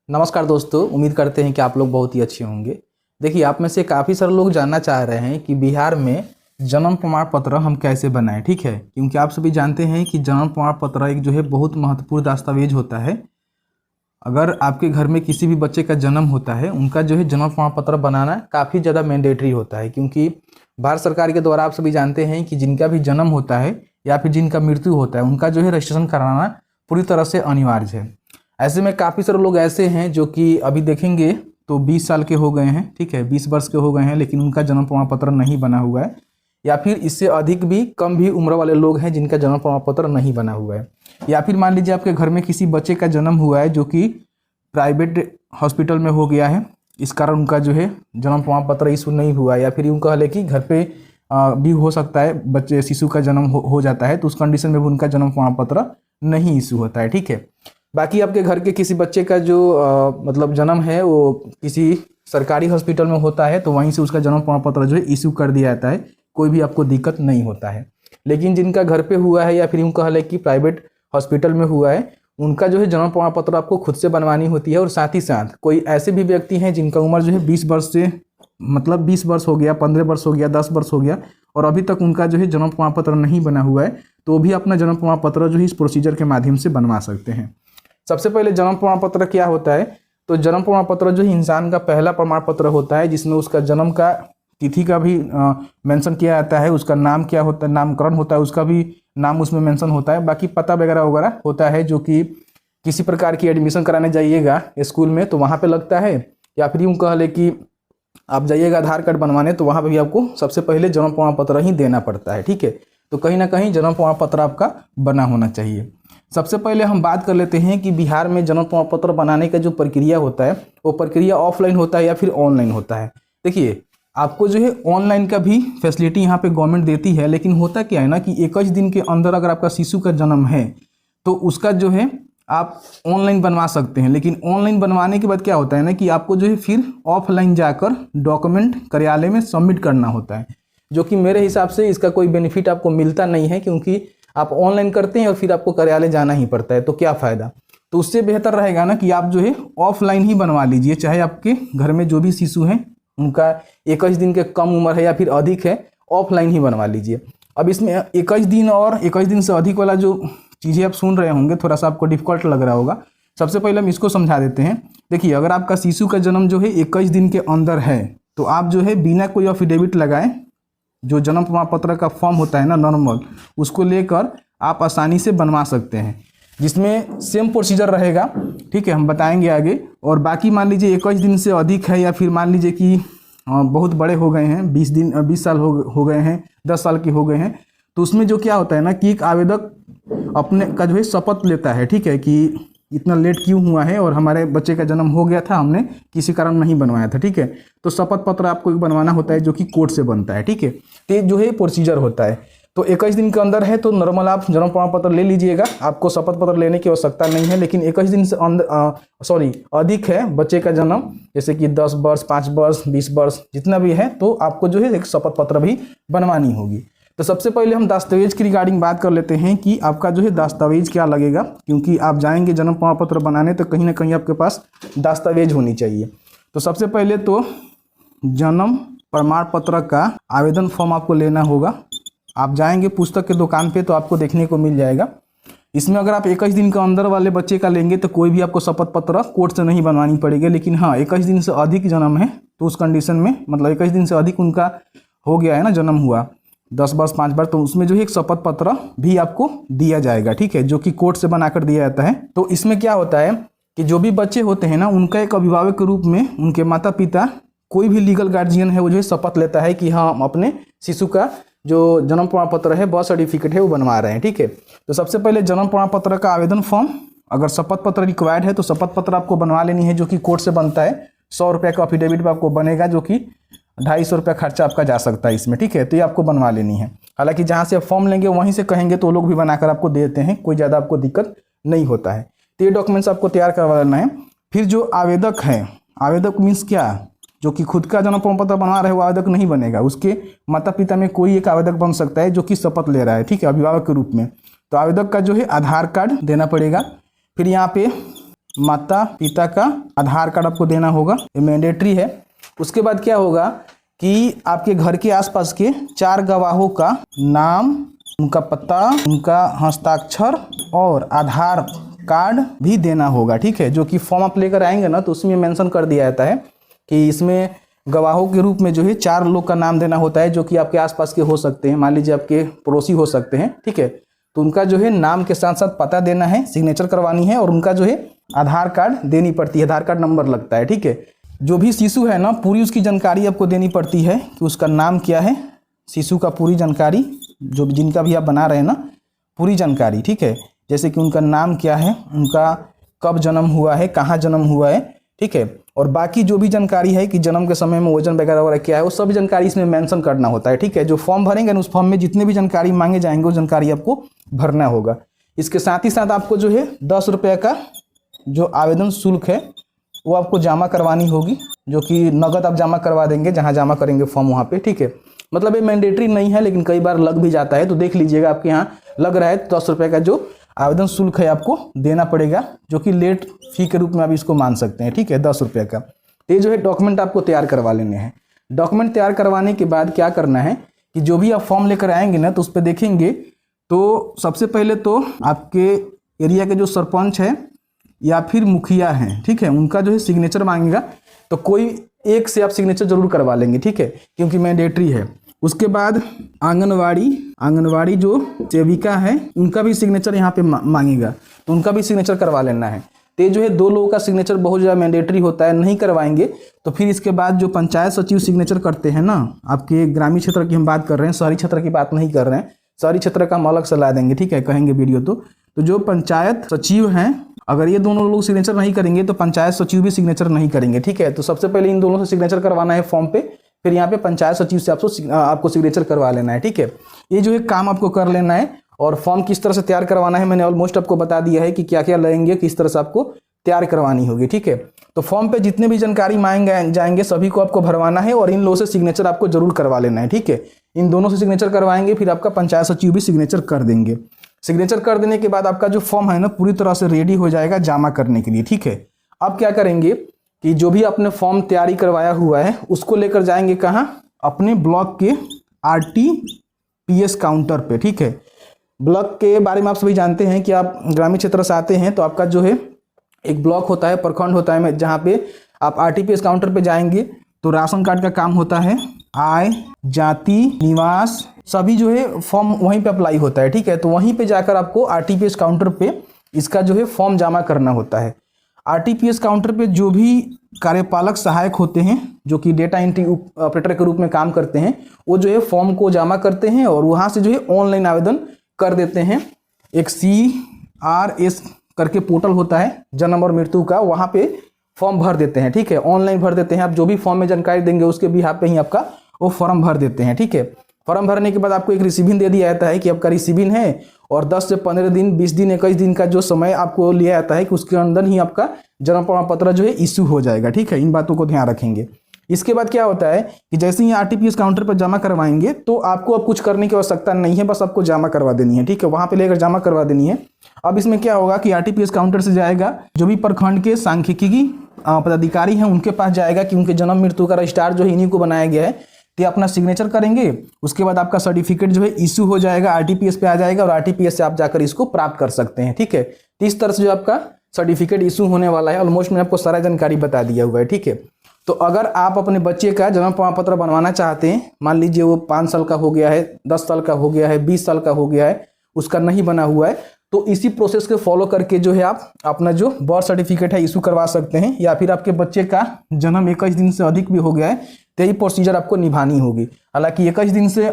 नमस्कार दोस्तों, उम्मीद करते हैं कि आप लोग बहुत ही अच्छे होंगे। देखिए, आप में से काफ़ी सारे लोग जानना चाह रहे हैं कि बिहार में जन्म प्रमाण पत्र हम कैसे बनाएं। ठीक है, क्योंकि आप सभी जानते हैं कि जन्म प्रमाण पत्र एक जो है बहुत महत्वपूर्ण दस्तावेज होता है। अगर आपके घर में किसी भी बच्चे का जन्म होता है, उनका जो है जन्म प्रमाण पत्र बनाना काफ़ी ज़्यादा मैंडेटरी होता है, क्योंकि भारत सरकार के द्वारा आप सभी जानते हैं कि जिनका भी जन्म होता है या फिर जिनका मृत्यु होता है, उनका जो है रजिस्ट्रेशन कराना पूरी तरह से अनिवार्य है। ऐसे में काफ़ी सारे लोग ऐसे हैं जो कि अभी देखेंगे तो 20 साल के हो गए हैं, ठीक है, 20 वर्ष के हो गए हैं, लेकिन उनका जन्म प्रमाण पत्र नहीं बना हुआ है, या फिर इससे अधिक भी कम भी उम्र वाले लोग हैं जिनका जन्म प्रमाण पत्र नहीं बना हुआ है। या फिर मान लीजिए आपके घर में किसी बच्चे का जन्म हुआ है जो कि प्राइवेट हॉस्पिटल में हो गया है, इस कारण उनका जो है जन्म प्रमाण पत्र इशू नहीं हुआ, या फिर यूँ कह ले कि घर पे भी हो सकता है बच्चे शिशु का जन्म हो जाता है, तो उस कंडीशन में भी उनका जन्म प्रमाण पत्र नहीं इशू होता है। ठीक है, बाकी आपके घर के किसी बच्चे का जो मतलब जन्म है वो किसी सरकारी हॉस्पिटल में होता है, तो वहीं से उसका जन्म प्रमाण पत्र जो है इशू कर दिया जाता है, कोई भी आपको दिक्कत नहीं होता है। लेकिन जिनका घर पे हुआ है या फिर यूँ कह ले कि प्राइवेट हॉस्पिटल में हुआ है, उनका जो है जन्म प्रमाण पत्र आपको खुद से बनवानी होती है। और साथ ही साथ कोई ऐसे भी व्यक्ति हैं जिनका उम्र जो है 20 वर्ष से मतलब 20 वर्ष हो गया, 15 वर्ष हो गया, 10 वर्ष हो गया और अभी तक उनका जो है जन्म प्रमाण पत्र नहीं बना हुआ है, तो भी अपना जन्म प्रमाण पत्र जो है इस प्रोसीजर के माध्यम से बनवा सकते हैं। सबसे पहले जन्म प्रमाण पत्र क्या होता है, तो जन्म प्रमाण पत्र जो है इंसान का पहला प्रमाण पत्र होता है, जिसमें उसका जन्म का तिथि का भी मेंशन किया जाता है, उसका नाम क्या होता है, नामकरण होता है, उसका भी नाम उसमें मेंशन होता है, बाकी पता वगैरह वगैरह होता है, जो कि किसी प्रकार की एडमिशन कराने जाइएगा स्कूल में तो वहाँ पे लगता है, या फिर यूँ कह ले कि आप जाइएगा आधार कार्ड बनवाने तो वहाँ पे भी आपको सबसे पहले जन्म प्रमाण पत्र ही देना पड़ता है। ठीक है, तो कहीं ना कहीं जन्म प्रमाण पत्र आपका बना होना चाहिए। सबसे पहले हम बात कर लेते हैं कि बिहार में जन्म प्रमाण पत्र बनाने का जो प्रक्रिया होता है वो प्रक्रिया ऑफलाइन होता है या फिर ऑनलाइन होता है। देखिए, आपको जो है ऑनलाइन का भी फैसिलिटी यहाँ पे गवर्नमेंट देती है, लेकिन होता क्या है ना कि 21 दिन के अंदर अगर आपका शिशु का जन्म है तो उसका जो है आप ऑनलाइन बनवा सकते हैं। लेकिन ऑनलाइन बनवाने के बाद क्या होता है ना कि आपको जो है फिर ऑफलाइन जाकर डॉक्यूमेंट कार्यालय में सबमिट करना होता है, जो कि मेरे हिसाब से इसका कोई बेनिफिट आपको मिलता नहीं है, क्योंकि आप ऑनलाइन करते हैं और फिर आपको कार्यालय जाना ही पड़ता है, तो क्या फ़ायदा। तो उससे बेहतर रहेगा ना कि आप जो है ऑफलाइन ही बनवा लीजिए, चाहे आपके घर में जो भी शिशु हैं उनका 21 दिन के कम उम्र है या फिर अधिक है, ऑफलाइन ही बनवा लीजिए। अब इसमें 21 दिन और 21 दिन से अधिक वाला जो चीज़ें आप सुन रहे होंगे, थोड़ा सा आपको डिफिकल्ट लग रहा होगा। सबसे पहले हम इसको समझा देते हैं। देखिए, अगर आपका शिशु का जन्म जो है 21 दिन के अंदर है, तो आप जो है बिना कोई अफिडेविट लगाए जो जन्म प्रमाण पत्र का फॉर्म होता है ना नॉर्मल, उसको लेकर आप आसानी से बनवा सकते हैं, जिसमें सेम प्रोसीजर रहेगा। ठीक है, हम बताएंगे आगे। और बाकी मान लीजिए 21 दिन से अधिक है, या फिर मान लीजिए कि बहुत बड़े हो गए हैं, 20 साल हो गए हैं, 10 साल के हो गए हैं, तो उसमें जो क्या होता है ना कि एक आवेदक अपने का जो है शपथ लेता है, ठीक है, कि इतना लेट क्यों हुआ है और हमारे बच्चे का जन्म हो गया था, हमने किसी कारण नहीं बनवाया था। ठीक है, तो शपथ पत्र आपको एक बनवाना होता है जो कि कोर्ट से बनता है। ठीक है, तो ये जो है प्रोसीजर होता है। तो 21 दिन के अंदर है तो नॉर्मल आप जन्म प्रमाण पत्र ले लीजिएगा, आपको शपथ पत्र लेने की आवश्यकता नहीं है। लेकिन 21 दिन से अधिक है बच्चे का जन्म, जैसे कि 10 वर्ष, 5 वर्ष, 20 वर्ष जितना भी है, तो आपको जो है एक शपथ पत्र भी बनवानी होगी। तो सबसे पहले हम दस्तावेज की रिगार्डिंग बात कर लेते हैं कि आपका जो है दस्तावेज क्या लगेगा, क्योंकि आप जाएंगे जन्म प्रमाण पत्र बनाने तो कहीं ना कहीं आपके पास दस्तावेज होनी चाहिए। तो सबसे पहले तो जन्म प्रमाण पत्र का आवेदन फॉर्म आपको लेना होगा। आप जाएंगे पुस्तक के दुकान पे तो आपको देखने को मिल जाएगा। इसमें अगर आप 21 दिन के अंदर वाले बच्चे का लेंगे तो कोई भी आपको शपथ पत्र कोर्ट से नहीं बनवानी पड़ेगी। लेकिन हाँ, 21 दिन से अधिक जन्म है तो उस कंडीशन में, मतलब 21 दिन से अधिक उनका हो गया है ना, जन्म हुआ 10 वर्ष, 5 बार, तो उसमें जो है एक शपथ पत्र भी आपको दिया जाएगा। ठीक है, जो कि कोर्ट से बनाकर दिया जाता है। तो इसमें क्या होता है कि जो भी बच्चे होते हैं ना, उनका एक अभिभावक के रूप में उनके माता पिता, कोई भी लीगल गार्जियन है, वो जो है शपथ लेता है कि हाँ, हम अपने शिशु का जो जन्म प्रमाण पत्र है, बर्थ सर्टिफिकेट है, वो बनवा रहे हैं। ठीक है, तो सबसे पहले जन्म प्रमाण पत्र का आवेदन फॉर्म, अगर शपथ पत्र रिक्वायर्ड है तो शपथ पत्र आपको बनवा लेनी है, जो कि कोर्ट से बनता है। 100 रुपये का अफिडेविट भी आपको बनेगा, जो कि 250 रुपया खर्चा आपका जा सकता है इसमें। ठीक है, तो ये आपको बनवा लेनी है। हालांकि जहाँ से आप फॉर्म लेंगे वहीं से कहेंगे तो वो लोग भी बनाकर आपको दे देते हैं, कोई ज़्यादा आपको दिक्कत नहीं होता है। तो ये डॉक्यूमेंट्स आपको तैयार करवा लेना है। फिर जो आवेदक है, आवेदक मीन्स क्या, जो कि खुद का जन्म प्रमाण पत्र बना रहे वो आवेदक नहीं बनेगा, उसके माता पिता में कोई एक आवेदक बन सकता है जो कि शपथ ले रहा है। ठीक है, अभिभावक के रूप में। तो आवेदक का जो है आधार कार्ड देना पड़ेगा। फिर यहाँ पे माता पिता का आधार कार्ड आपको देना होगा, ये मैंडेटरी है। उसके बाद क्या होगा कि आपके घर के आसपास के 4 गवाहों का नाम, उनका पता, उनका हस्ताक्षर और आधार कार्ड भी देना होगा, ठीक है। जो कि फॉर्म आप लेकर आएंगे ना, तो उसमें मेंशन कर दिया जाता है कि इसमें गवाहों के रूप में जो है 4 लोग का नाम देना होता है, जो कि आपके आसपास के हो सकते हैं, मान लीजिए आपके पड़ोसी हो सकते हैं, ठीक है। तो उनका जो है नाम के साथ साथ पता देना है, सिग्नेचर करवानी है और उनका जो है आधार कार्ड देनी पड़ती है, आधार कार्ड नंबर लगता है, ठीक है। जो भी शिशु है ना, पूरी उसकी जानकारी आपको देनी पड़ती है कि उसका नाम क्या है, शिशु का पूरी जानकारी, जो जिनका भी आप बना रहे हैं ना, पूरी जानकारी, ठीक है। जैसे कि उनका नाम क्या है, उनका कब जन्म हुआ है, कहाँ जन्म हुआ है, ठीक है। और बाकी जो भी जानकारी है कि जन्म के समय में वजन वगैरह वगैरह क्या है, वो सब जानकारी इसमें मेंशन करना होता है, ठीक है। जो फॉर्म भरेंगे ना, उस फॉर्म में जितने भी जानकारी मांगे जाएंगे वो जानकारी आपको भरना होगा। इसके साथ ही साथ आपको जो है 10 रुपये का जो आवेदन शुल्क है वो आपको जमा करवानी होगी, जो कि नगद आप जमा करवा देंगे जहाँ जमा करेंगे फॉर्म वहाँ पे, ठीक है। मतलब ये मैंडेटरी नहीं है, लेकिन कई बार लग भी जाता है, तो देख लीजिएगा आपके यहाँ लग रहा है तो 10 रुपये का जो आवेदन शुल्क है आपको देना पड़ेगा, जो कि लेट फी के रूप में आप इसको मान सकते हैं, ठीक है, 10 रुपये का। ये जो है डॉक्यूमेंट आपको तैयार करवा लेने हैं। डॉक्यूमेंट तैयार करवाने के बाद क्या करना है कि जो भी आप फॉर्म लेकर आएंगे ना, तो उस पर देखेंगे तो सबसे पहले तो आपके एरिया के जो सरपंच है या फिर मुखिया हैं, ठीक है, उनका जो है सिग्नेचर मांगेगा, तो कोई एक से आप सिग्नेचर जरूर करवा लेंगे, ठीक है, क्योंकि मैंडेटरी है। उसके बाद आंगनवाड़ी जो सेविका है, उनका भी सिग्नेचर यहाँ पे मांगेगा, तो उनका भी सिग्नेचर करवा लेना है। तो ये जो है 2 लोगों का सिग्नेचर बहुत ज़्यादा मैंडेटरी होता है, नहीं करवाएंगे तो फिर इसके बाद जो पंचायत सचिव सिग्नेचर करते हैं ना, आपके ग्रामीण क्षेत्र की हम बात कर रहे हैं, शहरी क्षेत्र की बात नहीं कर रहे हैं, शहरी क्षेत्र का हम अलग से ला देंगे, ठीक है, कहेंगे वीडियो तो जो पंचायत सचिव हैं, अगर ये दोनों लोग सिग्नेचर नहीं करेंगे तो पंचायत सचिव भी सिग्नेचर नहीं करेंगे, ठीक है। तो सबसे पहले इन दोनों से सिग्नेचर करवाना है फॉर्म पे, फिर यहाँ पे पंचायत सचिव से आपको सिग्नेचर करवा लेना है, ठीक है। ये जो है काम आपको कर लेना है। और फॉर्म किस तरह से तैयार करवाना है मैंने ऑलमोस्ट आपको बता दिया है कि क्या क्या लगेंगे, किस तरह से आपको तैयार करवानी होगी, ठीक है। तो फॉर्म पे जितने भी जानकारी मांगे जाएंगे सभी को आपको भरवाना है और इन लोगों से सिग्नेचर आपको जरूर करवा लेना है, ठीक है। इन दोनों से सिग्नेचर करवाएंगे, फिर आपका पंचायत सचिव भी सिग्नेचर कर देंगे। सिग्नेचर कर देने के बाद आपका जो फॉर्म है ना, पूरी तरह से रेडी हो जाएगा जमा करने के लिए, ठीक है। अब क्या करेंगे कि जो भी आपने फॉर्म तैयारी करवाया हुआ है उसको लेकर जाएंगे कहाँ, अपने ब्लॉक के RTPS काउंटर पे, ठीक है। ब्लॉक के बारे में आप सभी जानते हैं कि आप ग्रामीण क्षेत्र से आते हैं तो आपका जो है एक ब्लॉक होता है, प्रखंड होता है, जहाँ पे आप RTPS काउंटर पे जाएंगे तो राशन कार्ड का काम होता है, आय, जाति, निवास, सभी जो है फॉर्म वहीं पे अप्लाई होता है, ठीक है। तो वहीं पे जाकर आपको RTPS काउंटर पे इसका जो है फॉर्म जमा करना होता है। RTPS काउंटर पे जो भी कार्यपालक सहायक होते हैं, जो कि डेटा एंट्री ऑपरेटर के रूप में काम करते हैं, वो जो है फॉर्म को जमा करते हैं और वहाँ से जो है ऑनलाइन आवेदन कर देते हैं। एक CRS करके पोर्टल होता है जन्म और मृत्यु का, वहाँ पे फॉर्म भर देते हैं, ठीक है, ऑनलाइन भर देते हैं। आप जो भी फॉर्म में जानकारी देंगे उसके बिहाफ पे ही आपका वो फॉर्म भर देते हैं, ठीक है। फॉर्म भरने के बाद आपको एक रिसीविंग दे दिया जाता है कि आपका रिसीविंग है, और 10 से 15 दिन, 20 दिन, 21 दिन का जो समय आपको लिया जाता है कि उसके अंदर ही आपका जन्म प्रमाण पत्र जो है इश्यू हो जाएगा, ठीक है। इन बातों को ध्यान रखेंगे। इसके बाद क्या होता है कि जैसे ही RTPS काउंटर पर जमा करवाएंगे तो आपको अब कुछ करने की आवश्यकता नहीं है, बस आपको जमा करवा देनी है, ठीक है, वहां पे लेकर जमा करवा देनी है। अब इसमें क्या होगा कि RTPS काउंटर से जाएगा, जो भी प्रखंड के सांख्यिकी पदाधिकारी हैं उनके पास जाएगा कि उनके जन्म मृत्यु का रजिस्टर जो है इन्हीं को बनाया गया है, तो अपना सिग्नेचर करेंगे। उसके बाद आपका सर्टिफिकेट जो है इश्यू हो जाएगा, RTPS पे आ जाएगा और RTPS से आप जाकर इसको प्राप्त कर सकते हैं, ठीक है। तो इस तरह से जो आपका सर्टिफिकेट इशू होने वाला है, ऑलमोस्ट मैंने आपको सारा जानकारी बता दिया हुआ है, ठीक है। तो अगर आप अपने बच्चे का जन्म प्रमाण पत्र बनवाना चाहते हैं, मान लीजिए वो 5 साल का हो गया है, 10 साल का हो गया है, 20 साल का हो गया है, उसका नहीं बना हुआ है, तो इसी प्रोसेस को फॉलो करके जो है आप अपना जो बर्थ सर्टिफिकेट है इशू करवा सकते हैं। या फिर आपके बच्चे का जन्म 21 दिन से अधिक भी हो गया है तो यही प्रोसीजर आपको निभानी होगी। हालांकि 21 दिन से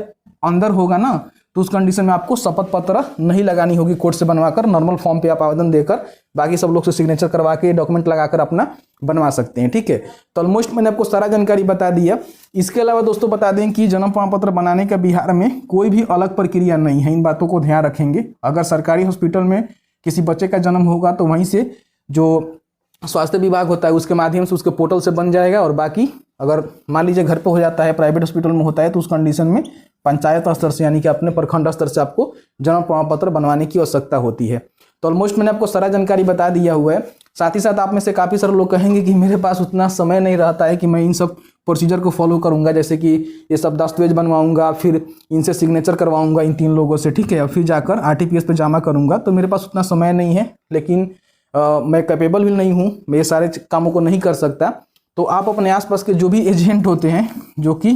अंदर होगा ना तो उस कंडीशन में आपको शपथ पत्र नहीं लगानी होगी, कोर्ट से बनवाकर नॉर्मल फॉर्म पे आप आवेदन देकर बाकी सब लोग से सिग्नेचर करवा के डॉक्यूमेंट लगाकर अपना बनवा सकते हैं, ठीक है। तो ऑलमोस्ट मैंने आपको सारा जानकारी बता दिया। इसके अलावा दोस्तों बता दें कि जन्म प्रमाण पत्र बनाने का बिहार में कोई भी अलग प्रक्रिया नहीं है, इन बातों को ध्यान रखेंगे। अगर सरकारी हॉस्पिटल में किसी बच्चे का जन्म होगा तो वहीं से जो स्वास्थ्य विभाग होता है उसके माध्यम से उसके पोर्टल से बन जाएगा, और बाकी अगर मान लीजिए घर पे हो जाता है, प्राइवेट हॉस्पिटल में होता है, तो उस कंडीशन में पंचायत स्तर से यानी कि अपने प्रखंड स्तर से आपको जन्म प्रमाण पत्र बनवाने की आवश्यकता होती है। तो ऑलमोस्ट मैंने आपको सारा जानकारी बता दिया हुआ है। साथ ही साथ आप में से काफ़ी सारे लोग कहेंगे कि मेरे पास उतना समय नहीं रहता है कि मैं इन सब प्रोसीजर को फॉलो करूंगा, जैसे कि ये सब दस्तावेज बनवाऊंगा, फिर इनसे सिग्नेचर करवाऊंगा इन 3 लोगों से, ठीक है, और फिर जाकर RTPS पे जमा करूंगा। तो मेरे पास उतना समय नहीं है, लेकिन मैं कैपेबल भी नहीं हूँ, मैं ये सारे कामों को नहीं कर सकता। तो आप अपने आसपास के जो भी एजेंट होते हैं जो कि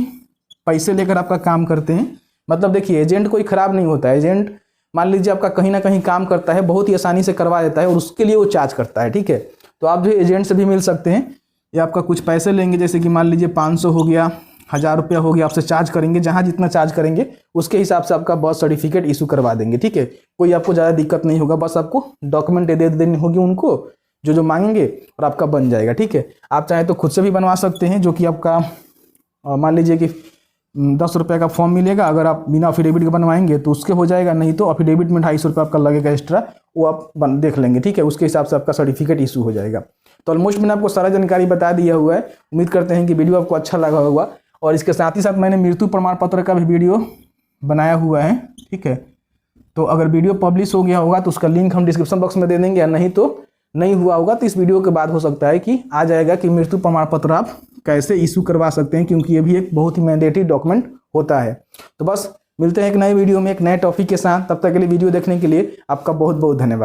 पैसे लेकर आपका काम करते हैं, मतलब देखिए एजेंट कोई ख़राब नहीं होता है। एजेंट मान लीजिए आपका कहीं ना कहीं काम करता है, बहुत ही आसानी से करवा देता है और उसके लिए वो चार्ज करता है, ठीक है। तो आप जो एजेंट से भी मिल सकते हैं, ये आपका कुछ पैसे लेंगे, जैसे कि मान लीजिए 500 हो गया, 1000 रुपया हो गया, आपसे चार्ज करेंगे, जहाँ जितना चार्ज करेंगे उसके हिसाब से आपका बर्थ सर्टिफिकेट इशू करवा देंगे, ठीक है। कोई आपको ज़्यादा दिक्कत नहीं होगा, बस आपको डॉक्यूमेंट दे देनी होगी उनको जो मांगेंगे और आपका बन जाएगा, ठीक है। आप चाहे तो खुद से भी बनवा सकते हैं, जो कि आपका मान लीजिए कि 10 रुपये का फॉर्म मिलेगा, अगर आप बिना अफिडेविट के बनवाएंगे तो उसके हो जाएगा, नहीं तो अफिडेविट में 250 रुपये आपका लगेगा एक्स्ट्रा, वो आप देख लेंगे, ठीक है, उसके हिसाब से आपका सर्टिफिकेट इशू हो जाएगा। तो ऑलमोस्ट मैंने आपको सारा जानकारी बता दिया हुआ है। उम्मीद करते हैं कि वीडियो आपको अच्छा लगा होगा, और इसके साथ ही साथ मैंने मृत्यु प्रमाण पत्र का भी वीडियो बनाया हुआ है, ठीक है। तो अगर वीडियो पब्लिश हो गया होगा तो उसका लिंक हम डिस्क्रिप्शन बॉक्स में दे देंगे, या नहीं तो नहीं हुआ होगा तो इस वीडियो के बाद हो सकता है कि आ जाएगा कि मृत्यु प्रमाण पत्र आप कैसे इशू करवा सकते हैं, क्योंकि ये भी एक बहुत ही मैंडेटरी डॉक्यूमेंट होता है। तो बस मिलते हैं एक नए वीडियो में एक नए टॉपिक के साथ, तब तक के लिए वीडियो देखने के लिए आपका बहुत बहुत धन्यवाद।